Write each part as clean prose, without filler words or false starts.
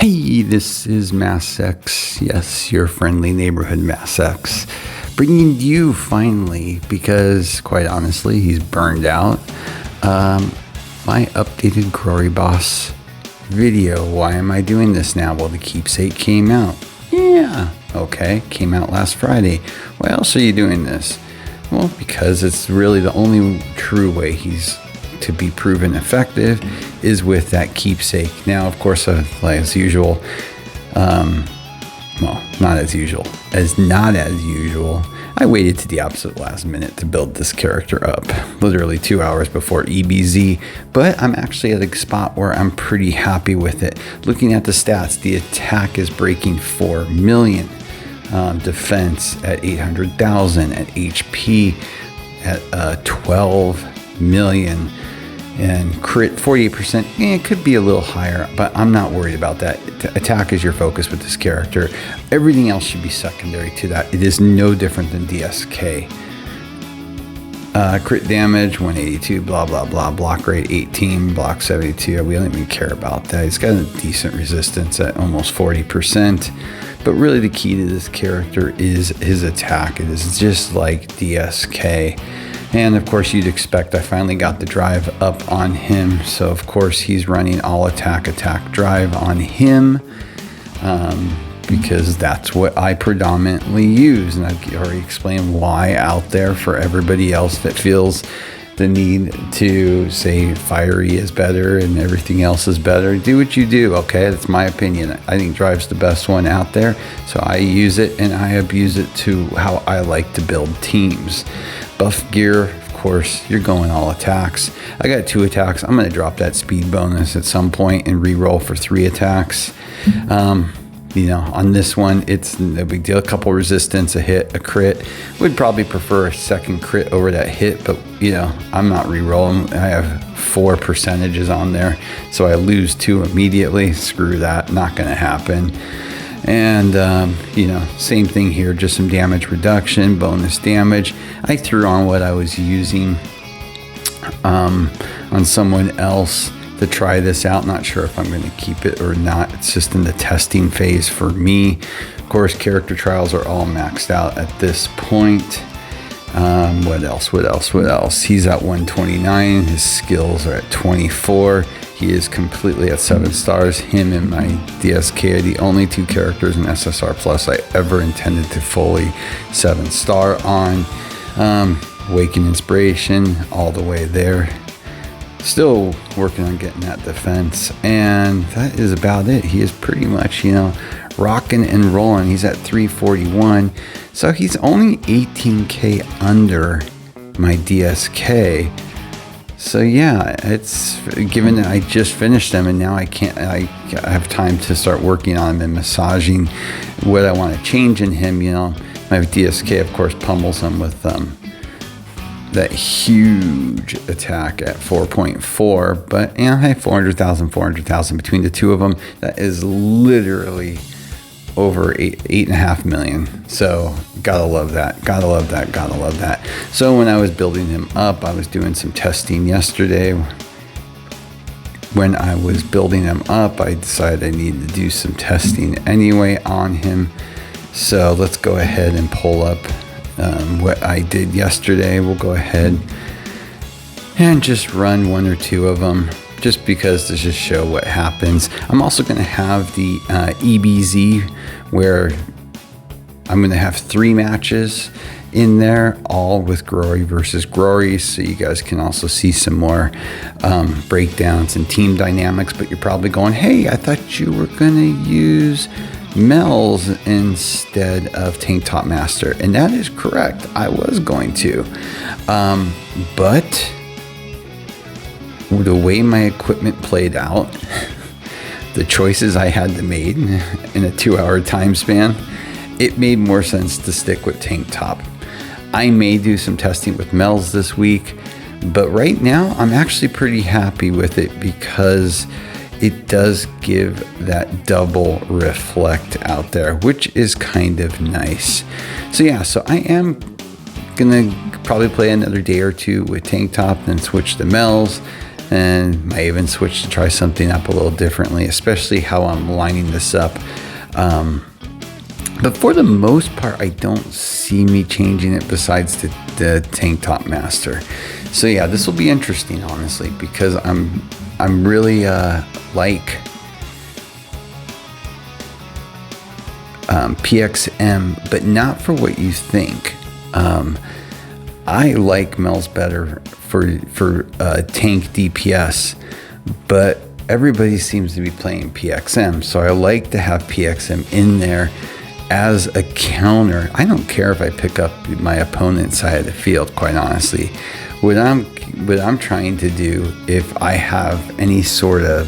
Hey, this is Mass X. Yes, your friendly neighborhood Mass X. Bringing you finally, because quite honestly, he's burned out, my updated Groribas video. Why am I doing this now? Well, the Keepsake came out. Yeah, okay, came out last Friday. Why else are you doing this? Well, because it's really the only true way he's to be proven effective is with that Keepsake. Now, of course, like as usual, well, not as usual, I waited to the absolute last minute to build this character up, literally 2 hours before EBZ, but I'm actually at a spot where I'm pretty happy with it. Looking at the stats, the attack is breaking 4 million, defense at 800,000, at HP at 12 million, and crit 48%. It could be a little higher, but I'm not worried about that. Attack is your focus with this character. Everything else should be secondary to that. It is no different than DSK. Crit damage 182, blah blah blah. Block rate 18, block 72. We don't even care about that. He's got a decent resistance at almost 40%. But really the key to this character is his attack. It is just like DSK. And of course you'd expect, I finally got the drive up on him. So of course he's running all attack drive on him, because that's what I predominantly use. And I've already explained why out there for everybody else that feels the need to say fiery is better and everything else is better. Do what you do, okay? That's my opinion. I think drive's the best one out there. So I use it and I abuse it to how I like to build teams. Buff gear, of course, you're going all attacks. I got 2 attacks. I'm going to drop that speed bonus at some point and re-roll for 3 attacks. You know, on this one, it's no big deal. A couple resistance, a hit, a crit. Would probably prefer a second crit over that hit, but you know, I'm not re-rolling. I have 4 percentages on there, so I lose 2 immediately. Screw that, not going to happen. And you know, same thing here, just some damage reduction, bonus damage. I threw on what I was using on someone else to try this out. Not sure if I'm going to keep it or not. It's just in the testing phase for me. Of course, character trials are all maxed out at this point. What else? He's at 129. His skills are at 24. He is completely at 7 stars. Him and my DSK are the only 2 characters in SSR Plus I ever intended to fully 7-star on. Waking Inspiration all the way there. Still working on getting that defense, and that is about it. He is pretty much, you know, rocking and rolling. He's at 341, so he's only 18k under my DSK. So yeah, it's given that I just finished them and now I have time to start working on him and massaging what I want to change in him. You know, my DSK of course pummels him with that huge attack at 4.4, but you know, hey, 400,000 between the 2 of them, that is literally over 8.5 million. So gotta love that. So when I was building him up, I was doing some testing yesterday. When I was building him up, I decided I needed to do some testing anyway on him. So let's go ahead and pull up what I did yesterday. We'll go ahead and just run 1 or 2 of them, just because to just show what happens. I'm also going to have the EBZ, where I'm going to have 3 matches in there, all with Grori versus Grori, so you guys can also see some more breakdowns and team dynamics. But you're probably going, hey, I thought you were going to use Mel's instead of Tank Top Master. And that is correct, I was going to, but the way my equipment played out, the choices I had to make in a 2-hour time span, it made more sense to stick with Tank Top. I may do some testing with Mel's this week, but right now I'm actually pretty happy with it because it does give that double reflect out there, which is kind of nice. So yeah, so I am gonna probably play another day or 2 with Tank Top, then switch to Mel's, and might even switch to try something up a little differently, especially how I'm lining this up. But for the most part, I don't see me changing it besides the tank top master. So yeah, this will be interesting, honestly, because I'm really like PXM, but not for what you think. I like Mel's better for tank DPS, but everybody seems to be playing PXM, so I like to have PXM in there as a counter. I don't care if I pick up my opponent's side of the field, quite honestly. What I'm trying to do, if I have any sort of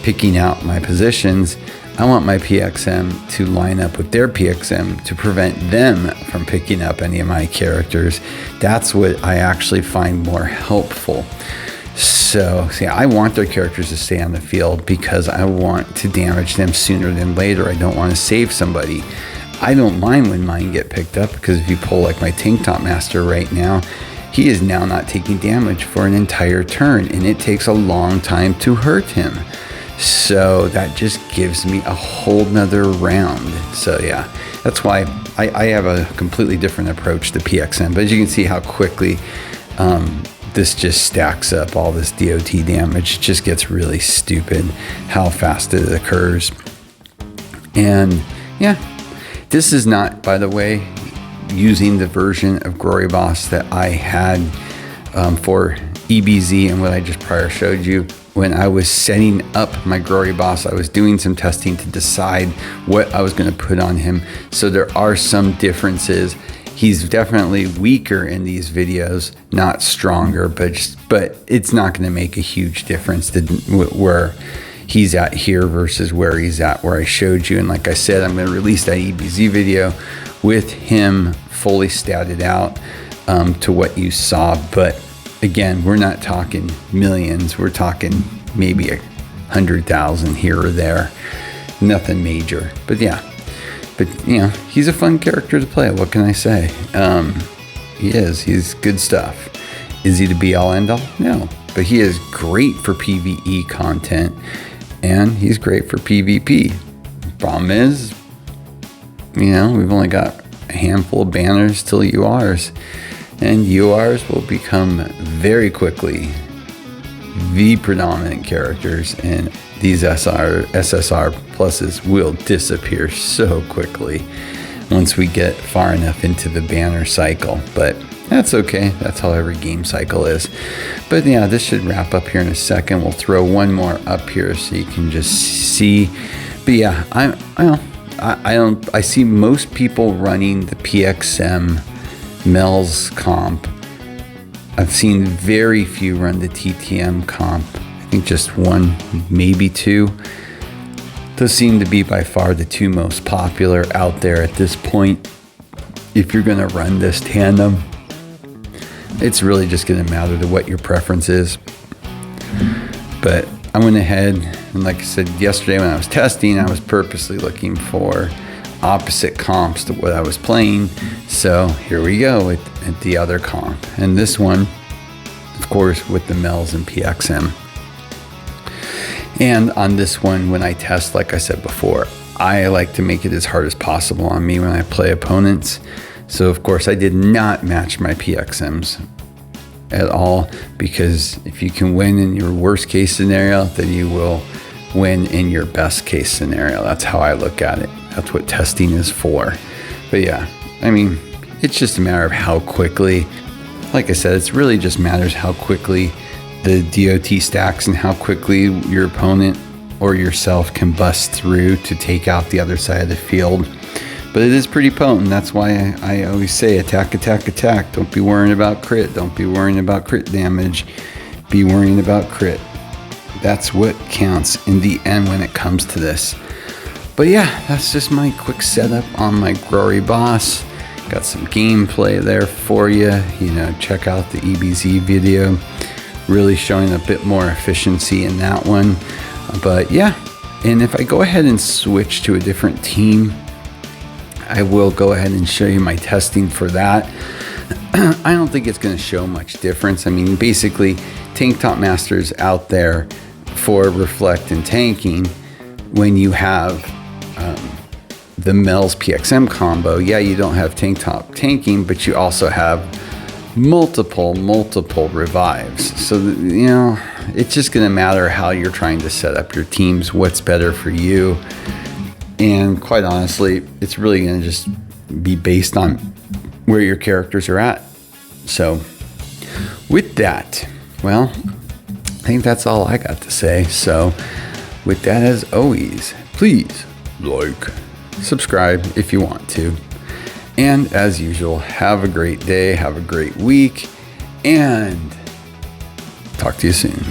picking out my positions, I want my PXM to line up with their PXM to prevent them from picking up any of my characters. That's what I actually find more helpful. So, see, I want their characters to stay on the field because I want to damage them sooner than later. I don't want to save somebody. I don't mind when mine get picked up, because if you pull like my tank top master right now, he is now not taking damage for an entire turn, and it takes a long time to hurt him. So that just gives me a whole nother round. So yeah, that's why I have a completely different approach to PXM. But as you can see how quickly this just stacks up all this DOT damage. It just gets really stupid how fast it occurs. And yeah, this is not, by the way, using the version of Groribas that I had for EBZ and what I just prior showed you. When I was setting up my Groribas, I was doing some testing to decide what I was going to put on him. So there are some differences. He's definitely weaker in these videos, not stronger, but it's not going to make a huge difference to where he's at here versus where he's at where I showed you. And like I said, I'm going to release that EBZ video with him fully statted out to what you saw. But again, we're not talking millions. We're talking maybe 100,000 here or there. Nothing major. But yeah. But, you know, he's a fun character to play. What can I say? He is. He's good stuff. Is he the be-all, end-all? No. But he is great for PvE content. And he's great for PvP. Problem is, you know, we've only got a handful of banners till URs. And URs will become very quickly the predominant characters, and these SSR pluses will disappear so quickly once we get far enough into the banner cycle. But that's okay. That's how every game cycle is. But yeah, this should wrap up here in a second. We'll throw one more up here so you can just see. But yeah, I see most people running the PXM Mel's comp. I've seen very few run the TTM comp. I think just one, maybe two. Those seem to be by far the two most popular out there at this point. If you're going to run this tandem, it's really just going to matter to what your preference is. But I went ahead and, like I said yesterday when I was testing, I was purposely looking for opposite comps to what I was playing. So here we go with the other comp, and this one of course with the Mels and PXM. And on this one, when I test, like I said before, I like to make it as hard as possible on me when I play opponents. So of course I did not match my PXMs at all, because if you can win in your worst case scenario, then you will win in your best case scenario. That's how I look at it. That's what testing is for. But yeah, I mean, it's just a matter of how quickly, like I said, it's really just matters how quickly the DOT stacks and how quickly your opponent or yourself can bust through to take out the other side of the field. But it is pretty potent. That's why I always say attack, attack, attack. Don't be worrying about crit. Don't be worrying about crit damage. Be worrying about crit. That's what counts in the end when it comes to this. But yeah, that's just my quick setup on my Groribas. Got some gameplay there for you. You know, check out the EBZ video. Really showing a bit more efficiency in that one. But yeah, and if I go ahead and switch to a different team, I will go ahead and show you my testing for that. I don't think it's going to show much difference. I mean, basically, Tank Top Master's out there for reflect and tanking. When you have the Mel's PXM combo, yeah, you don't have tank top tanking, but you also have multiple revives. So, you know, it's just going to matter how you're trying to set up your teams, what's better for you. And quite honestly, it's really going to just be based on where your characters are at. So with that, well, I think that's all I got to say. So with that, as always, please like, subscribe if you want to. And as usual, have a great day, have a great week, and talk to you soon.